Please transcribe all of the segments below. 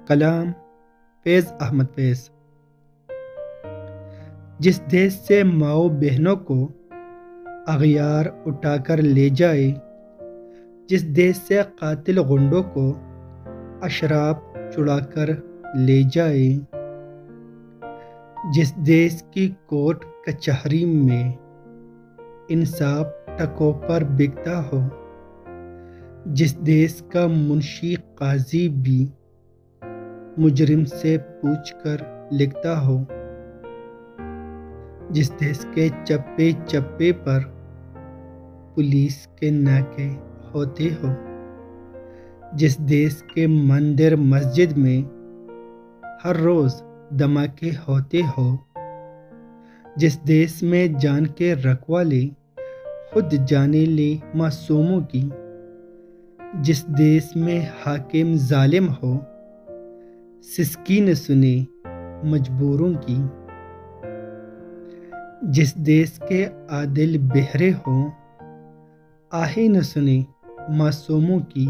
کلام فیض احمد فیض۔ جس دیش سے ماؤں بہنوں کو اغیار اٹھا کر لے جائے، جس دیش سے قاتل غنڈوں کو اشراف چھڑا کر لے جائے، جس دیش کی کورٹ کچہری میں انصاف ٹکوں پر بکتا ہو، جس دیش کا منشی قاضی بھی مجرم سے پوچھ کر لکھتا ہو، جس دیش کے چپے چپے پر پولیس کے ناکے ہوتے ہو، جس دیش کے مندر مسجد میں ہر روز دھماکے ہوتے ہو، جس دیش میں جان کے رکھوالے خود جانے لے معصوموں کی، جس دیش میں حاکم ظالم ہو سسکی نہ سنے مجبوروں کی، جس دیش کے عادل بہرے ہوں آہیں نہ سنے معصوموں کی،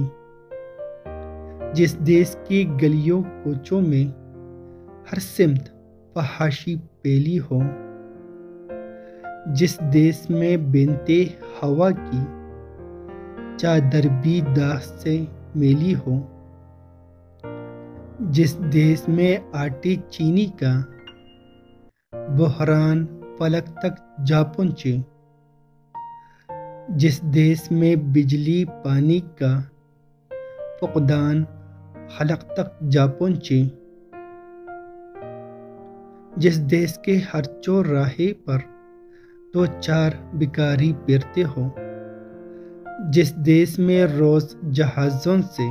جس دیش کی گلیوں کوچوں میں ہر سمت فحاشی پھیلی ہو، جس دیش میں بنتے ہوا کی چادر بھی داغ سے میلی ہو، جس دیش میں آٹے چینی کا بحران فلک تک جا پہنچے، جس دیش میں بجلی پانی کا فقدان خلق تک جا پہنچے، جس دیش کے ہر چوراہے پر دو چار بھکاری پھرتے ہو، جس دیش میں روز جہازوں سے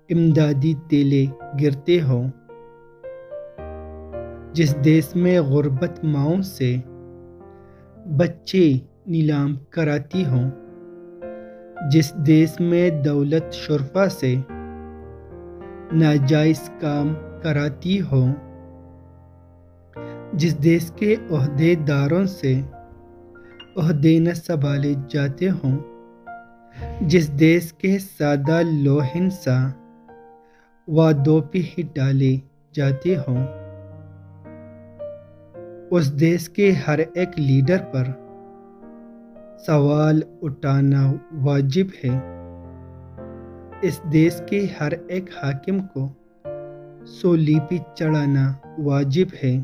امدادی تیلے گرتے ہو، جس دیش میں غربت ماؤں سے بچے نیلام کراتی ہوں، جس دیش میں دولت شرفا سے ناجائز کام کراتی ہو، جس دیش کے عہدے داروں سے عہدے نہ سنبھالے جاتے ہوں، جس دیش کے سادہ لوح نساں وعدوں پہ ہی ڈالے جاتے ہوں، اس دیش کے ہر ایک لیڈر پر سوال اٹھانا واجب ہے، اس دیش کے ہر ایک حاکم کو سولی پہ چڑھانا واجب ہے۔